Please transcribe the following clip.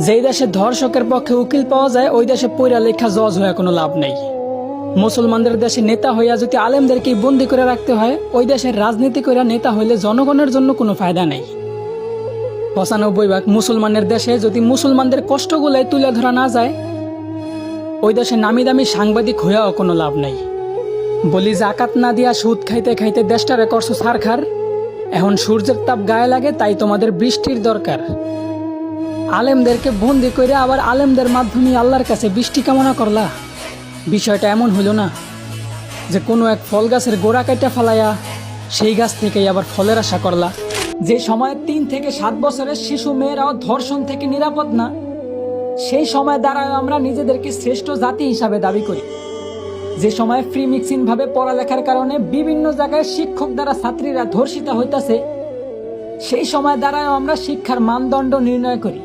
যেই দেশে ধর্ষকের পক্ষে উকিল পাওয়া যায় ওই দেশে পইরা লেখা জজ হয়ে কোনো লাভ নেই। মুসলমানদের দেশে নেতা হইয়া যদি আলেমদেরকে বন্দি করে রাখতে হয়, ওই দেশের রাজনীতি করে নেতা হইলে জনগণের জন্য কোনো ফায়দা নেই। ৯৫% মুসলমানের দেশে যদি মুসলমানদের কষ্টগুলাই তুলে ধরা না যায়, ওই দেশে নামি দামি সাংবাদিক হইয়াও কোনো লাভ নেই। বলি জাকাত না দিয়া সুদ খাইতে খাইতে দেশটারে করছো ছারখার। এখন সূর্যের তাপ গায়ে লাগে, তাই তোমাদের বৃষ্টির দরকার। আলেমদেরকে বন্দি করে আবার আলেমদের মাধ্যমে আল্লাহর কাছে বৃষ্টি কামনা করলা। বিষয়টা এমন হইল না যে কোনো এক ফল গাছের গোড়া কাটা ফালাইয়া সেই গাছ থেকেই আবার ফলের আশা করলা। যে সময় ৩ থেকে ৭ বছরের শিশু মেয়েরাও ধর্ষণ থেকে নিরাপদ না, সেই সময় দ্বারাও আমরা নিজেদেরকে শ্রেষ্ঠ জাতি হিসাবে দাবি করি। যে সময় ফ্রি মিক্সিং ভাবে পড়ালেখার কারণে বিভিন্ন জায়গায় শিক্ষক দ্বারা ছাত্রীরা ধর্ষিতা হইতাছে, সেই সময় দ্বারাও আমরা শিক্ষার মানদণ্ড নির্ণয় করি।